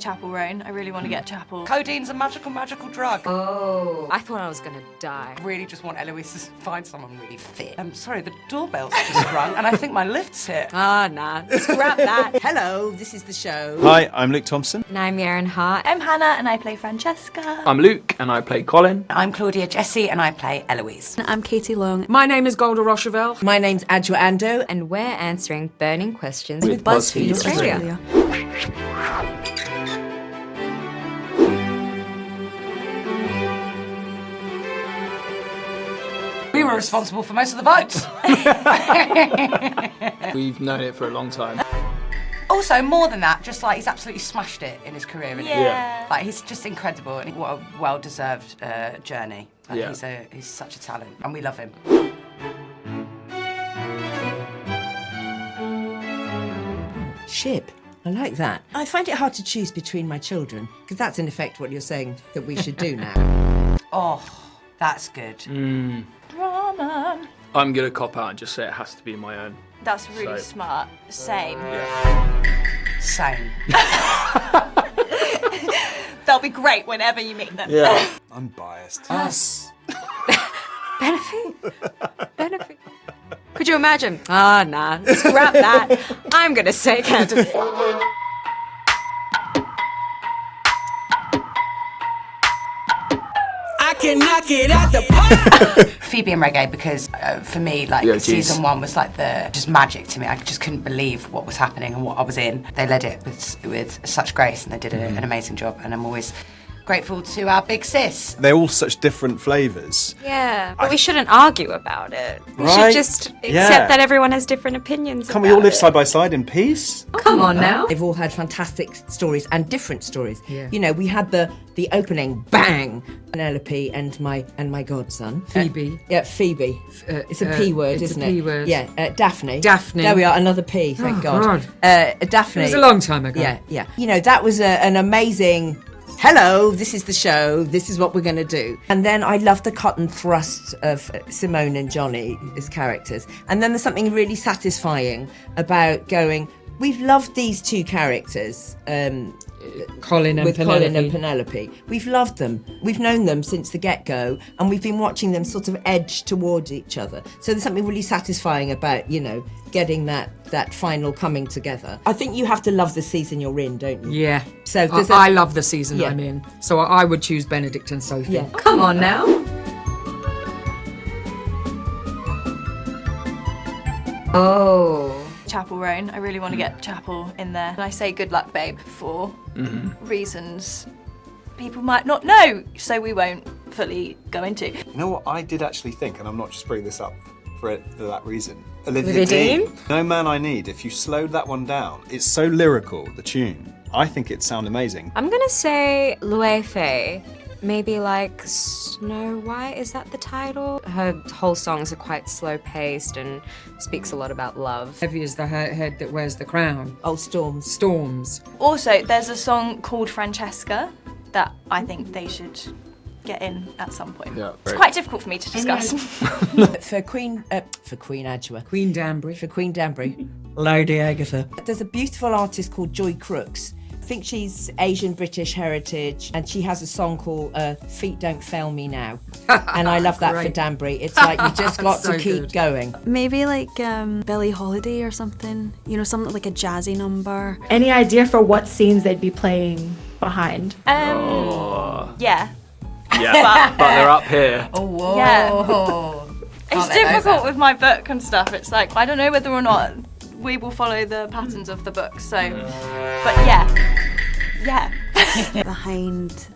Chapel Roan. I really want to get Chapel. Codeine's a magical drug. Oh, I thought I was gonna die. I really just want Eloise to find someone really fit. I'm sorry, the doorbell's just rung and I think my lift's here. Ah, nah. Scrap that. Hello, this is the show. Hi, I'm Luke Thompson. And I'm Yerin Ha. I'm Hannah and I play Francesca. I'm Luke and I play Colin. I'm Claudia Jessie and I play Eloise. I'm Katie Leung. My name is Golda Rosheuvel. My name's Adjoa Andoh. And we're answering burning questions With BuzzFeed Australia. We were responsible for most of the votes. We've known it for a long time. Also, more than that, just like he's absolutely smashed it in his career. Isn't he? Yeah. Like he's just incredible and what a well-deserved journey. Like, Yeah. he's such a talent and we love him. Ship. I like that. I find it hard to choose between my children, because that's in effect what you're saying that we should do now. Oh, that's good. Drama. I'm gonna cop out and just say it has to be my own. That's really So- smart. Same. Same. They'll be great whenever you meet them. Yeah. I'm biased. Us. Benefit. Could you imagine? Ah, nah. Scrap that. I'm gonna say candidate. I can knock it out the park. Phoebe and Reggae, because for me, like, Yeah, geez. season one was like just magic to me. I just couldn't believe what was happening and what I was in. They led it with such grace and they did an amazing job, and I'm always grateful to our big sis. They're all such different flavours. Yeah, but we shouldn't argue about it. We Right? should just accept Yeah. that everyone has different opinions. Can't we all about live it. side by side in peace? Come on now. They've all had fantastic stories and different stories. Yeah. You know, we had the opening bang, Penelope and my godson Phoebe. Yeah, Phoebe. It's a P word, it's a isn't P it? word. Yeah, Daphne. Daphne. There we are, another P. Thank Oh, God. God. Daphne. It was a long time ago. Yeah. You know, that was an amazing. Hello, this is the show. This is what we're going to do. And then I love the cut and thrust of Simone and Johnny as characters. And then there's something really satisfying about going, we've loved these two characters. Colin and With Penelope. Colin and Penelope. We've loved them. We've known them since the get-go, and we've been watching them sort of edge towards each other. So there's something really satisfying about, you know, getting that final coming together. I think you have to love the season you're in, don't you? Yeah. So there's I love the season Yeah. I'm in. So I would choose Benedict and Sophie. Yeah. Come on now. Oh. Chapel Roan. I really want to get Chapel in there. And I say good luck, babe, for reasons people might not know, so we won't fully go into. You know what I did actually think, and I'm not just bringing this up for that reason. Olivia Olivia Dean. Dean? No Man I Need. If you slowed that one down, it's so lyrical, the tune. I think it'd sound amazing. I'm gonna say Lue Fei. Maybe like Snow White, is that the title? Her whole songs are quite slow paced and speaks a lot about love. Heavy is the head that wears the crown. Old Storms. Storms. Also, there's a song called Francesca that I think they should get in at some point. Yeah, It's great. quite difficult for me to discuss. For Queen Adjoa. Queen Danbury. For Queen Danbury. Lady Agatha. There's a beautiful artist called Joy Crooks. I think she's Asian British heritage, and she has a song called Feet Don't Fail Me Now. And I love that for Great. Danbury. It's like you just got So to keep good. going. Maybe like Billie Holiday or something. You know, something like a jazzy number. Any idea for what scenes they'd be playing behind? Yeah. Yeah, but they're up here. Oh, whoa. Yeah. It's difficult with my book and stuff. It's like, I don't know whether or not we will follow the patterns of the book, so. But yeah. Behind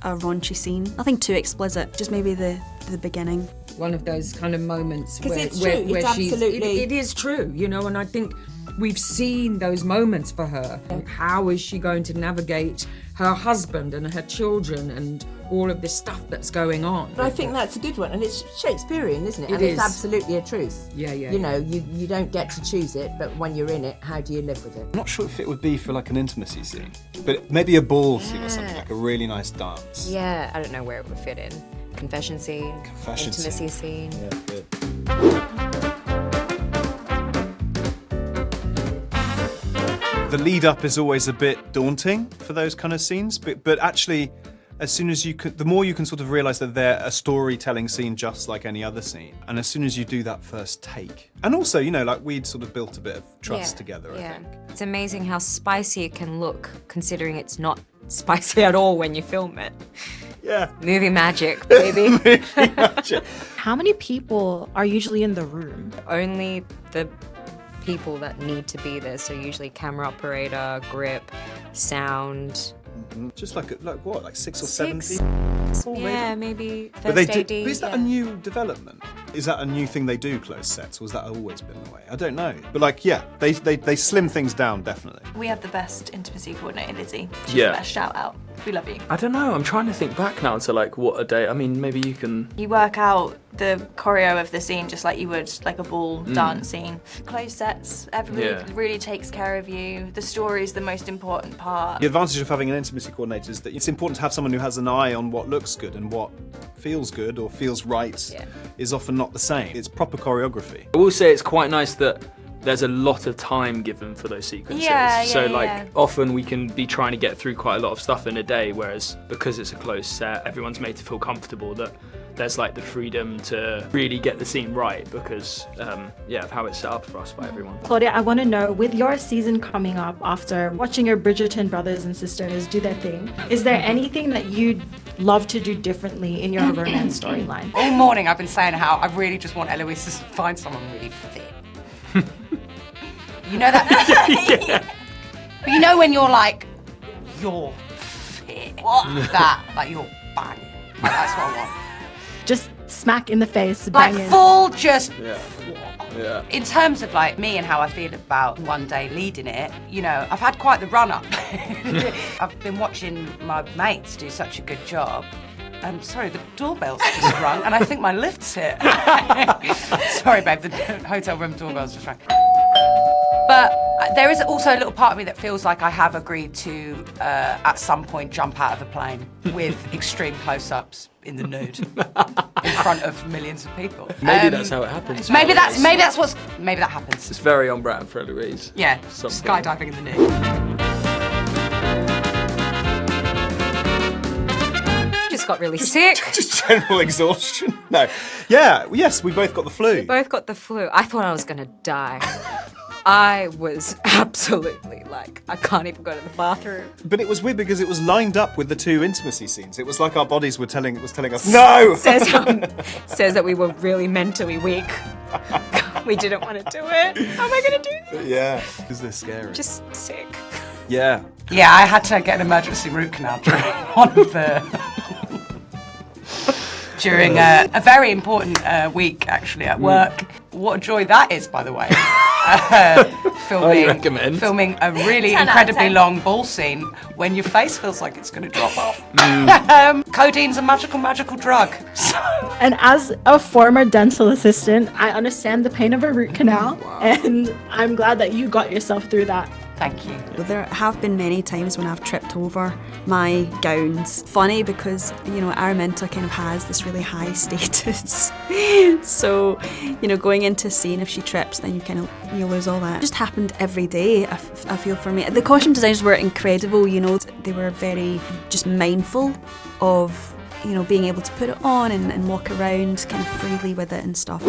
a raunchy scene. Nothing too explicit, just maybe the beginning. One of those kind of moments 'Cause where, it's where, true, where it's she's absolutely- it is true, you know, and I think we've seen those moments for her. How is she going to navigate her husband and her children and all of this stuff that's going on? But I think that's a good one, and it's Shakespearean, isn't it? It and is. it's absolutely a truth. Yeah. You know, you don't get to choose it, but when you're in it, how do you live with it? I'm not sure if it would be for like an intimacy scene, but maybe a ball scene or something, like a really nice dance. Yeah, I don't know where it would fit in. Confession scene, Confession intimacy scene. Yeah, good. The lead up is always a bit daunting for those kind of scenes, but actually, as soon as the more you can sort of realise that they're a storytelling scene just like any other scene, and as soon as you do that first take, and also, you know, like we'd sort of built a bit of trust together, I think. It's amazing how spicy it can look, considering it's not spicy at all when you film it. Yeah. Movie magic, baby. Movie magic. How many people are usually in the room? Only the people that need to be there, so usually camera operator, grip, sound. Just like what, like 6 or 7 Six? people? Yeah, maybe But first they AD. is that a new development? Is that a new thing they do, closed sets, or has that always been the way? I don't know. But like, yeah, they slim things down, definitely. We have the best intimacy coordinator, Lizzie. She's Yeah. the best, shout out. We love you. I don't know. I'm trying to think back now to like what a day. I mean, maybe you can. You work out the choreo of the scene just like you would like a ball dance scene. Closed sets, everybody really takes care of you. The story is the most important part. The advantage of having an intimacy coordinator is that it's important to have someone who has an eye on what looks good, and what feels good or feels right is often not the same. It's proper choreography. I will say it's quite nice that there's a lot of time given for those sequences. Often we can be trying to get through quite a lot of stuff in a day, whereas because it's a closed set, everyone's made to feel comfortable that there's like the freedom to really get the scene right because of how it's set up for us by everyone. Claudia, I want to know, with your season coming up after watching your Bridgerton brothers and sisters do their thing, is there anything that you'd love to do differently in your romance storyline? All morning I've been saying how I really just want Eloise to find someone really fit. You know that? But you know when you're like, you're fit. That, like you're banging. Like, that's what I want. Just smack in the face, Like banging. full just... Yeah. In terms of like me and how I feel about one day leading it, you know, I've had quite the run up. I've been watching my mates do such a good job. Sorry, the doorbell's just rung and I think my lift's hit. Sorry, babe, the hotel room doorbell's just rung. But there is also a little part of me that feels like I have agreed to, at some point, jump out of a plane with extreme close-ups in the nude in front of millions of people. Maybe that's how it happens. Maybe that happens. It's very on brand for Eloise. Yeah, Something. skydiving in the nude. Just got really sick. Just general exhaustion. No. Yeah, yes, we both got the flu. Both got the flu. I thought I was gonna die. I was absolutely like, I can't even go to the bathroom. But it was weird because it was lined up with the 2 intimacy scenes. It was like our bodies were telling us, no! Says that we were really mentally weak. We didn't want to do it. How am I gonna do this? Yeah. Is this scary? Just sick. Yeah. Yeah, I had to get an emergency root canal during one of the... during a very important week, actually, at work. What a joy that is, by the way. Filming a really incredibly long ball scene when your face feels like it's going to drop off. Codeine's a magical drug. And as a former dental assistant, I understand the pain of a root canal, and I'm glad that you got yourself through that. Thank you. But there have been many times when I've tripped over my gowns. Funny because, you know, Araminta kind of has this really high status. So, you know, going into a scene, if she trips, then you lose all that. It just happened every day, I feel, for me. The costume designers were incredible, you know. They were very just mindful of, you know, being able to put it on and walk around kind of freely with it and stuff.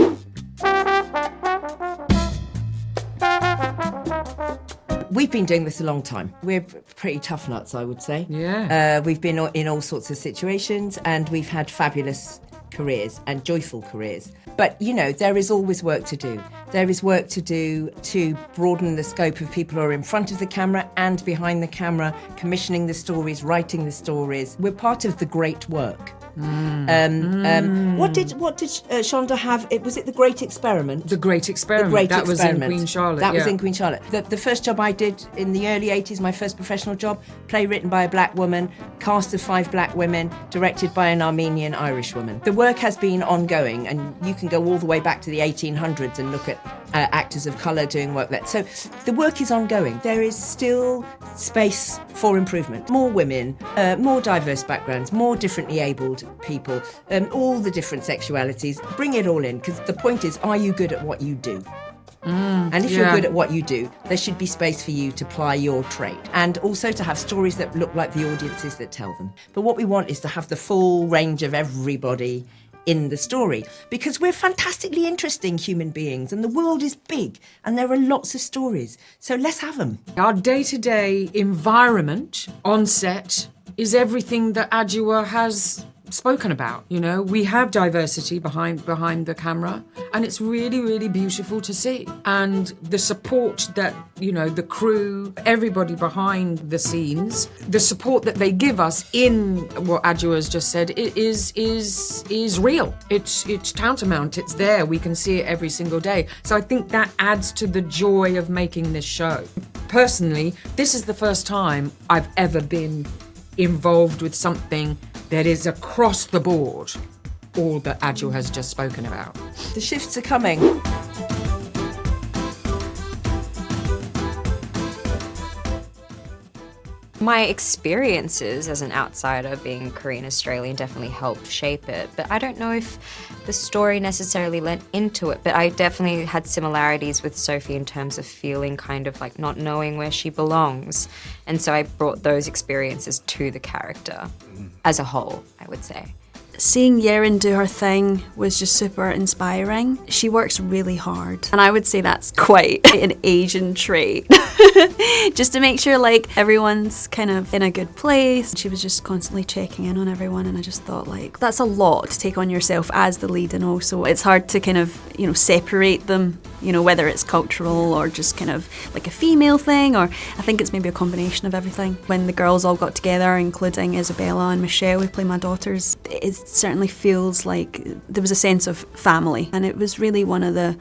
We've been doing this a long time. We're pretty tough nuts, I would say. Yeah. We've been in all sorts of situations and we've had fabulous careers and joyful careers. But, you know, there is always work to do. There is work to do to broaden the scope of people who are in front of the camera and behind the camera, commissioning the stories, writing the stories. We're part of the great work. What did Shonda have? Was it The Great Experiment? The Great Experiment. The Great that Experiment. was in Queen Charlotte. That was in Queen Charlotte. The first job I did in the early 80s, my first professional job, play written by a black woman, cast of 5 black women, directed by an Armenian Irish woman. The work has been ongoing, and you can go all the way back to the 1800s and look at actors of colour doing work there. So the work is ongoing. There is still space for improvement. More women, more diverse backgrounds, more differently abled people, all the different sexualities. Bring it all in, because the point is, are you good at what you do? And if you're good at what you do, there should be space for you to ply your trade. And also to have stories that look like the audiences that tell them. But what we want is to have the full range of everybody in the story, because we're fantastically interesting human beings and the world is big and there are lots of stories. So let's have them. Our day-to-day environment on set is everything that Adjoa has spoken about. You know, we have diversity behind the camera, and it's really, really beautiful to see. And the support that, you know, the crew, everybody behind the scenes, the support that they give us in what Adjoa has just said, it is real. It's tantamount. It's there. We can see it every single day. So I think that adds to the joy of making this show. Personally, this is the first time I've ever been involved with something that is across the board all that Adjoa has just spoken about. The shifts are coming. My experiences as an outsider being Korean Australian definitely helped shape it, but I don't know if the story necessarily lent into it, but I definitely had similarities with Sophie in terms of feeling kind of like not knowing where she belongs. And so I brought those experiences to the character as a whole, I would say. Seeing Yerin do her thing was just super inspiring. She works really hard, and I would say that's quite an Asian trait. Just to make sure like everyone's kind of in a good place. She was just constantly checking in on everyone, and I just thought like that's a lot to take on yourself as the lead, and also it's hard to kind of, you know, separate them, you know, whether it's cultural or just kind of like a female thing, or I think it's maybe a combination of everything. When the girls all got together, including Isabella and Michelle, who play my daughters, it certainly feels like there was a sense of family, and it was really one of the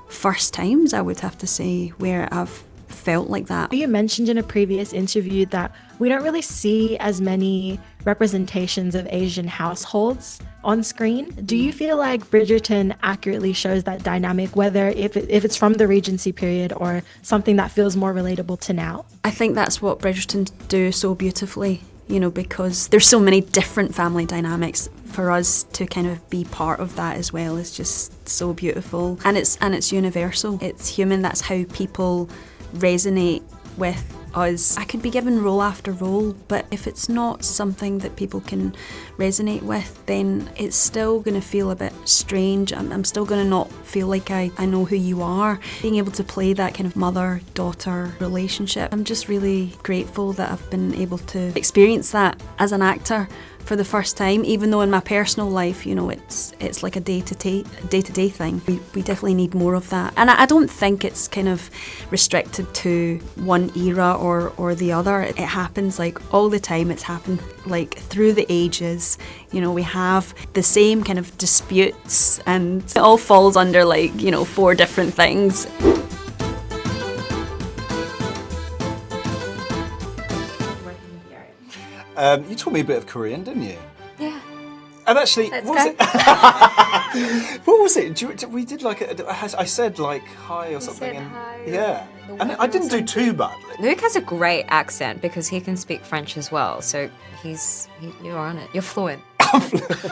first times, I would have to say, where I've felt like that. You mentioned in a previous interview that we don't really see as many representations of Asian households on screen. Do you feel like Bridgerton accurately shows that dynamic, whether if it's from the Regency period or something that feels more relatable to now? I think that's what Bridgerton do so beautifully, you know, because there's so many different family dynamics. For us to kind of be part of that as well is just so beautiful, and it's universal. It's human. That's how people resonate with us. I could be given role after role, but if it's not something that people can resonate with, then it's still going to feel a bit strange. I'm still going to not feel like I know who you are. Being able to play that kind of mother-daughter relationship, I'm just really grateful that I've been able to experience that as an actor for the first time, even though in my personal life, you know, it's like a day-to-day thing. We definitely need more of that. And I don't think it's kind of restricted to one era or the other. It happens like all the time. It's happened like through the ages. You know, we have the same kind of disputes, and it all falls under like, you know, 4 different things. You taught me a bit of Korean, didn't you? Yeah. And actually, Let's what was it? We did like I said like hi or something. said hi. Yeah. And I didn't do too badly. Luke has a great accent because he can speak French as well, so you're on it. You're fluent. I'm fluent.